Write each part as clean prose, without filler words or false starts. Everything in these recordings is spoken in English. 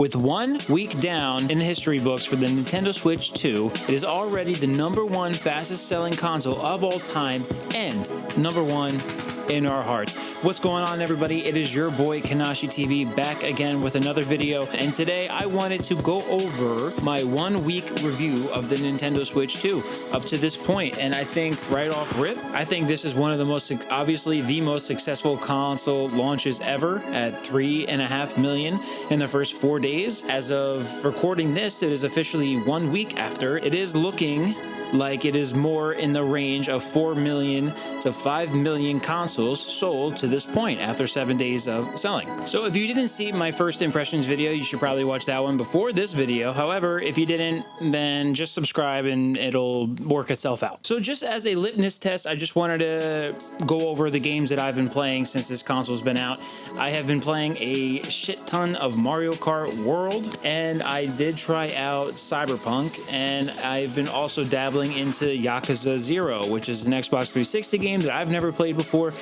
With 1 week down in the history books for the Nintendo Switch 2, it is already the #1 fastest selling console of all time and #1 in our hearts. What's going on, everybody? It is your boy Kanashi TV back again with another video, and today I wanted to go over my 1 week review of the Nintendo Switch 2 up to this point. And I think right off rip, I think this is one of the most, obviously the most successful console launches ever at 3.5 million in the first 4 days. As of recording this, it is officially 1 week after. It is looking like it is more in the range of 4 million to 5 million consoles sold to this point after 7 days of selling. So if you didn't see my first impressions video, you should probably watch that one before this video. However, if you didn't, then just subscribe and it'll work itself out. So just as a litmus test, I just wanted to go over the games that I've been playing since this console's been out. I have been playing a shit ton of Mario Kart World, and I did try out Cyberpunk, and I've been also dabbling into Yakuza 0, which is an Xbox 360 game that I've never played before,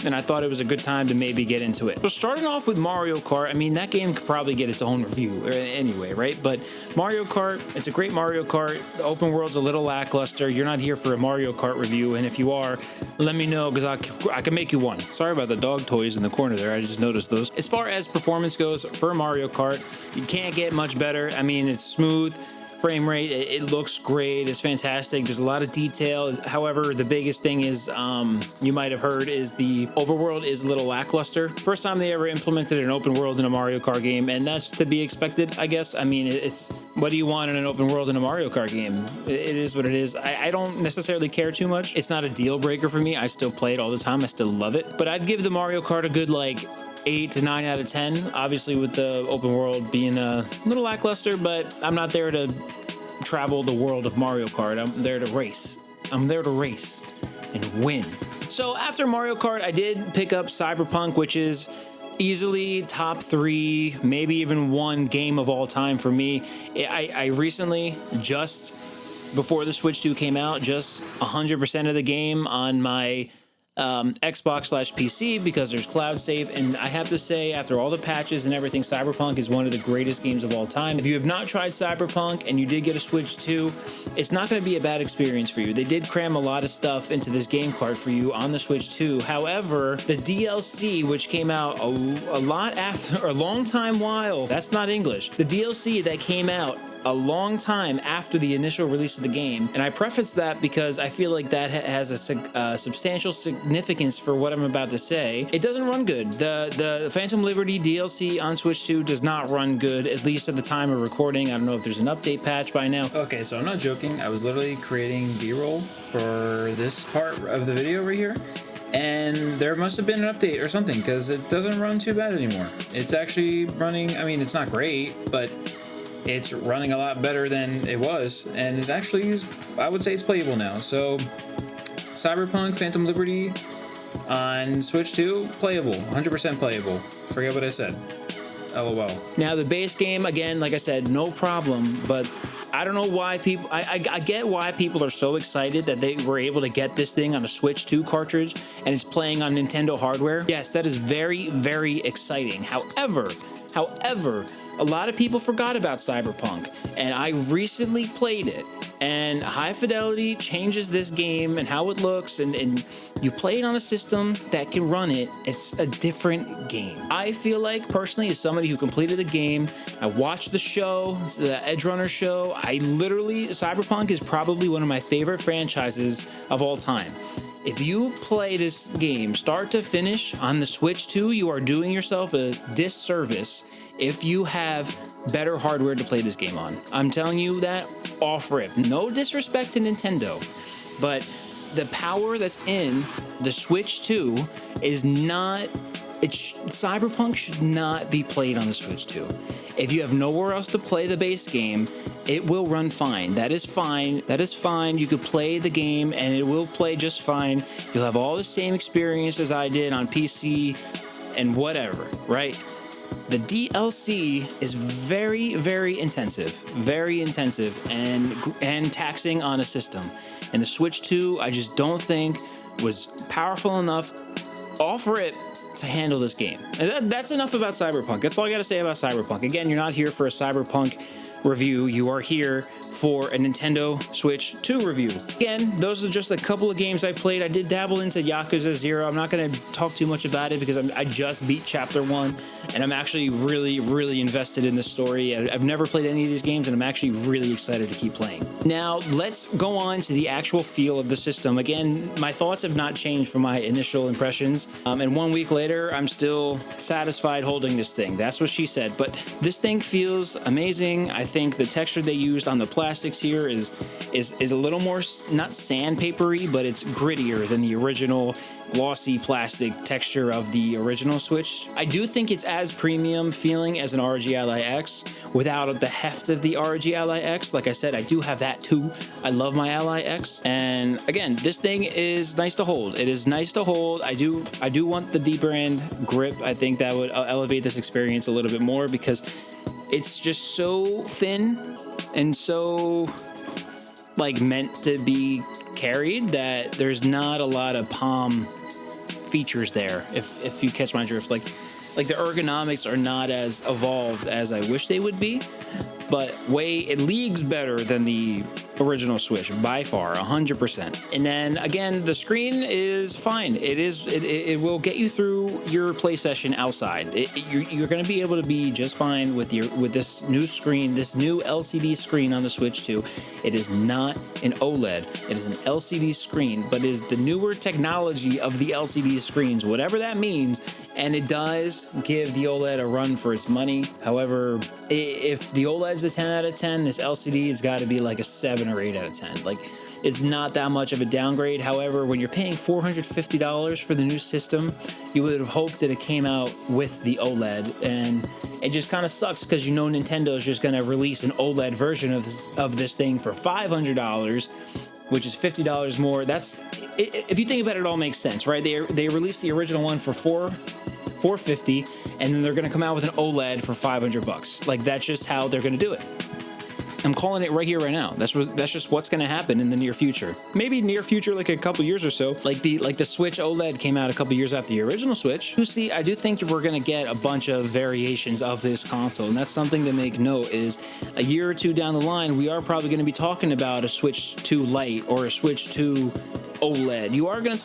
and I thought it was a good time to maybe get into it. So starting off with Mario Kart, I mean, that game could probably get its own review anyway, right? But Mario Kart, it's a great Mario Kart. The open world's a little lackluster. You're not here for a Mario Kart review, and if you are, let me know, because I can make you one. Sorry about the dog toys in the corner there, I just noticed those. As far as performance goes for Mario Kart, you can't get much better. I mean, it's smooth. Frame rate, it looks great, it's fantastic, there's a lot of detail. However, the biggest thing is, you might have heard, is the overworld is a little lackluster. First time they ever implemented an open world in a Mario Kart game, and that's to be expected, I guess. I mean, it's, what do you want in an open world in a Mario Kart game? It is what it is. I don't necessarily care too much. It's not a deal breaker for me. I still play it all the time, I still love it. But I'd give the Mario Kart a good, like, 8 to 9 out of 10, obviously with the open world being a little lackluster, but I'm not there to travel the world of Mario Kart. I'm there to race. I'm there to race and win. So after Mario Kart, I did pick up Cyberpunk, which is easily top 3, maybe even 1 game of all time for me. I recently, just before the Switch 2 came out, just 100% of the game on my Xbox/PC because there's cloud save, and I have to say, after all the patches and everything, Cyberpunk is one of the greatest games of all time. If you have not tried Cyberpunk and you did get a Switch 2, it's not going to be a bad experience for you. They did cram a lot of stuff into this game card for you on the Switch 2. However, the DLC, which came out a lot after, a long time while, that's not English, the DLC that came out a long time after the initial release of the game, and I preface that because I feel like that has a substantial significance for what I'm about to say. It doesn't run good. The Phantom Liberty DLC on Switch 2 does not run good, at least at the time of recording. I don't know if there's an update patch by now. Okay, so I'm not joking. I was literally creating B-roll for this part of the video right here, and there must have been an update or something, because it doesn't run too bad anymore. It's actually running, I mean, it's not great, but it's running a lot better than it was, and it actually is, I would say it's playable now. So Cyberpunk Phantom Liberty on Switch 2, playable, 100% playable. Forget what I said. LOL. Now the base game, again, like I said, no problem, but I don't know why people, I get why people are so excited that they were able to get this thing on a Switch 2 cartridge and it's playing on Nintendo hardware. Yes, that is very, very exciting. However, a lot of people forgot about Cyberpunk, and I recently played it, and high fidelity changes this game and how it looks, and you play it on a system that can run it. It's a different game. I feel like, personally, as somebody who completed the game, I watched the show, the Edge Runner show, Cyberpunk is probably one of my favorite franchises of all time. If you play this game start to finish on the Switch 2, you are doing yourself a disservice if you have better hardware to play this game on. I'm telling you that off rip. No disrespect to Nintendo, but the power that's in the Switch 2 is not... Cyberpunk should not be played on the Switch 2. If you have nowhere else to play the base game, it will run fine. That is fine. That is fine. You could play the game and it will play just fine. You'll have all the same experience as I did on PC and whatever, right? The DLC is very, very intensive and taxing on a system. And the Switch 2, I just don't think was powerful enough off rip to handle this game. And that's enough about Cyberpunk. That's all I got to say about Cyberpunk. Again, you're not here for a Cyberpunk review. You are here for a Nintendo Switch 2 review. Again, those are just a couple of games I played. I did dabble into Yakuza 0. I'm not going to talk too much about it because I just beat Chapter 1, and I'm actually really invested in this story. I've never played any of these games, and I'm actually really excited to keep playing. Now, let's go on to the actual feel of the system. Again, my thoughts have not changed from my initial impressions, and 1 week later, I'm still satisfied holding this thing. That's what she said, but this thing feels amazing. I think the texture they used on the plastics here is a little more, not sandpapery, but it's grittier than the original glossy plastic texture of the original Switch. I do think it's as premium feeling as an ROG Ally X without the heft of the ROG Ally X. Like I said, I do have that too. I love my Ally X, and again, this thing is nice to hold. It is nice to hold. I do want the D-brand grip. I think that would elevate this experience a little bit more because it's just so thin and so like meant to be carried that there's not a lot of palm features there, if you catch my drift. Like the ergonomics are not as evolved as I wish they would be, but leagues better than the original Switch by far, 100%. And then again, the screen is fine. It will get you through your play session outside. You're going to be able to be just fine with this new screen, this new LCD screen on the Switch 2. It is not an OLED. It is an LCD screen, but it is the newer technology of the LCD screens, whatever that means. And it does give the OLED a run for its money. However, if the OLED's a 10 out of 10, this LCD has got to be like a 7 or 8 out of 10. Like, it's not that much of a downgrade. However, when you're paying $450 for the new system, you would have hoped that it came out with the OLED. And it just kind of sucks because you know Nintendo is just going to release an OLED version of this thing for $500, which is $50 more. If you think about it, it all makes sense, right? They released the original one for $450, and then they're going to come out with an OLED for $500. Like, that's just how they're going to do it. I'm calling it right here, right now. That's just what's going to happen in the near future. Maybe near future, like a couple years or so. Like the Switch OLED came out a couple years after the original Switch. You see, I do think we're going to get a bunch of variations of this console, and that's something to make note. Is a year or two down the line, we are probably going to be talking about a Switch 2 Lite or a Switch 2 OLED. We are going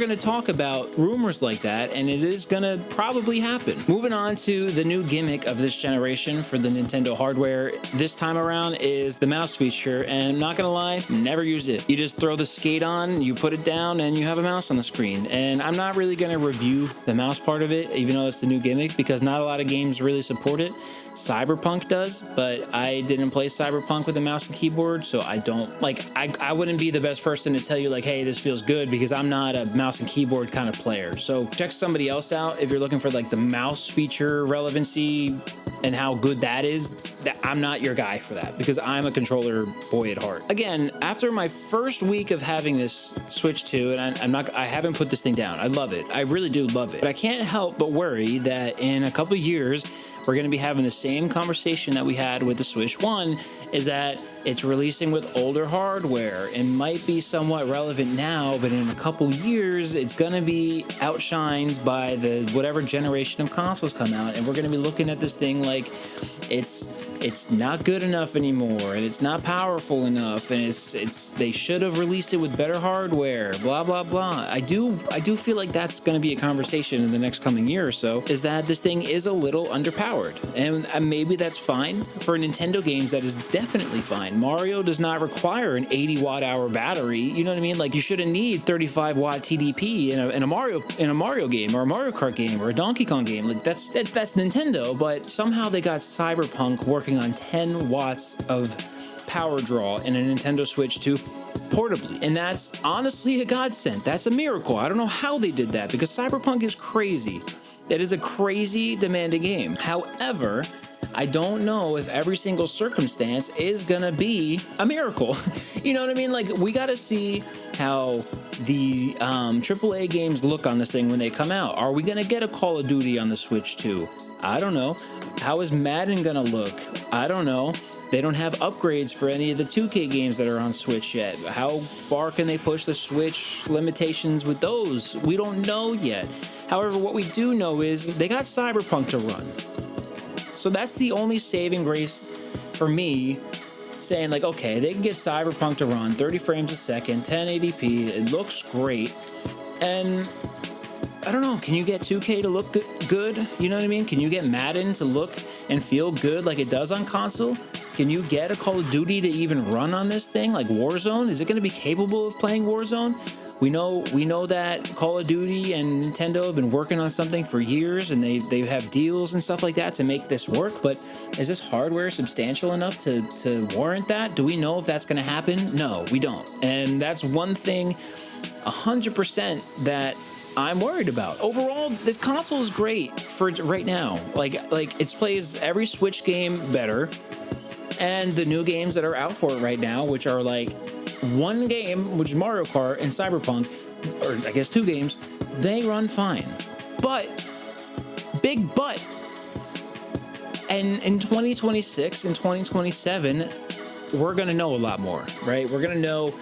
to talk about rumors like that, and it is going to probably happen. Moving on to the new gimmick of this generation for the Nintendo hardware this time around is the mouse feature, and I'm not going to lie, never used it. You just throw the skate on, you put it down, and you have a mouse on the screen. And I'm not really going to review the mouse part of it, even though it's the new gimmick, because not a lot of games really support it. Cyberpunk does, but I didn't play Cyberpunk with a mouse and keyboard, so I don't, like, I wouldn't be the best person to tell you, like, hey, this feels good, because I'm not a mouse and keyboard kind of player. So check somebody else out if you're looking for, like, the mouse feature relevancy and how good that is. I'm not your guy for that, because I'm a controller boy at heart. Again, after my first week of having this Switch 2, and I haven't put this thing down. I love it. I really do love it. But I can't help but worry that in a couple of years, we're going to be having the same conversation that we had with the Switch 1, is that it's releasing with older hardware and might be somewhat relevant now, but in a couple years, it's going to be outshined by the whatever generation of consoles come out, and we're going to be looking at this thing like it's not good enough anymore, and it's not powerful enough, and they should have released it with better hardware, blah blah blah. I do feel like that's going to be a conversation in the next coming year or so, is that this thing is a little underpowered, and maybe that's fine. For Nintendo games, that is definitely fine. Mario does not require an 80 watt-hour battery. You know what I mean? Like, you shouldn't need 35 watt TDP in a Mario game, or a Mario Kart game, or a Donkey Kong game. Like, that's Nintendo, but somehow they got Cyberpunk working on 10 watts of power draw in a Nintendo Switch 2 portably, and that's honestly a godsend. That's a miracle. I don't know how they did that, because Cyberpunk is crazy. It is a crazy demanding game. However, I don't know if every single circumstance is gonna be a miracle. You know what I mean? Like, we gotta see how the AAA games look on this thing when they come out. Are we gonna get a Call of Duty on the Switch 2? I don't know. How is Madden gonna look? I don't know. They don't have upgrades for any of the 2K games that are on Switch yet. How far can they push the Switch limitations with those? We don't know yet. However, what we do know is they got Cyberpunk to run. So that's the only saving grace for me, saying like, okay, they can get Cyberpunk to run 30 frames a second, 1080p, it looks great. And I don't know, can you get 2K to look good? You know what I mean? Can you get Madden to look and feel good like it does on console? Can you get a Call of Duty to even run on this thing, like Warzone? Is it going to be capable of playing Warzone? We know that Call of Duty and Nintendo have been working on something for years, and they have deals and stuff like that to make this work, but is this hardware substantial enough to warrant that? Do we know if that's going to happen? No, we don't. And that's one thing 100% that I'm worried about. Overall, this console is great for right now. Like it plays every Switch game better, and the new games that are out for it right now, which are like one game, which is Mario Kart and Cyberpunk, or I guess 2 games, they run fine. But, big but, and in 2026 and 2027, we're gonna know a lot more, right? We're gonna know,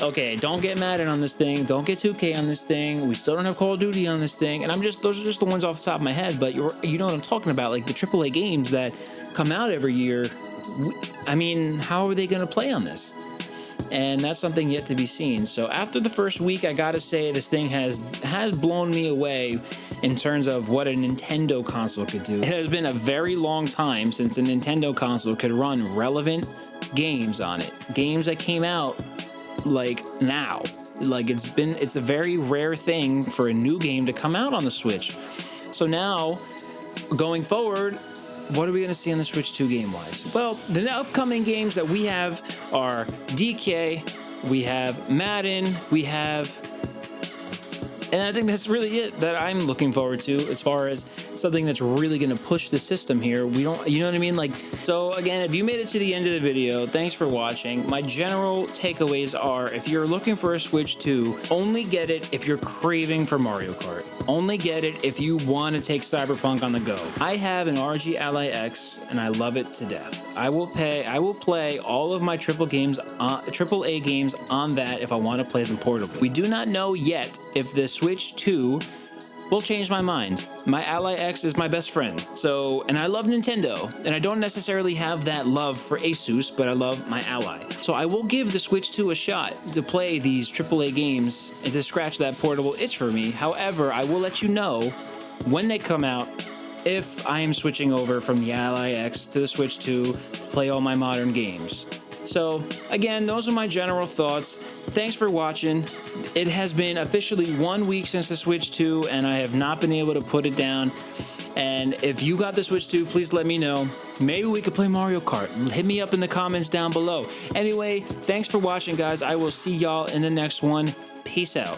okay, don't get Madden on this thing, don't get 2K on this thing, we still don't have Call of Duty on this thing, and those are just the ones off the top of my head, but you know what I'm talking about, like the AAA games that come out every year. I mean, how are they gonna play on this? And that's something yet to be seen. So after the first week, I gotta say this thing has blown me away in terms of what a Nintendo console could do. It has been a very long time since a Nintendo console could run relevant games on it. Games that came out like now. Like it's a very rare thing for a new game to come out on the Switch. So now, going forward, what are we going to see on the Switch 2 game-wise? Well, the upcoming games that we have are DK, we have Madden, we have... And I think that's really it that I'm looking forward to as far as something that's really going to push the system here. We don't, you know what I mean? Like, so again, if you made it to the end of the video, thanks for watching. My general takeaways are, if you're looking for a Switch 2, only get it if you're craving for Mario Kart. Only get it if you want to take Cyberpunk on the go. I have an ROG Ally X and I love it to death. I will play all of my AAA games on that if I want to play them portably. We do not know yet if the Switch 2 will change my mind. My Ally X is my best friend. So, and I love Nintendo, and I don't necessarily have that love for Asus, but I love my Ally. So I will give the Switch 2 a shot to play these AAA games and to scratch that portable itch for me. However, I will let you know when they come out if I am switching over from the Ally X to the Switch 2 to play all my modern games. So again, those are my general thoughts. Thanks for watching. It has been officially 1 week since the Switch 2 and I have not been able to put it down. And if you got the Switch 2, please let me know. Maybe we could play Mario Kart. Hit me up in the comments down below. Anyway, thanks for watching, guys. I will see y'all in the next one. Peace out.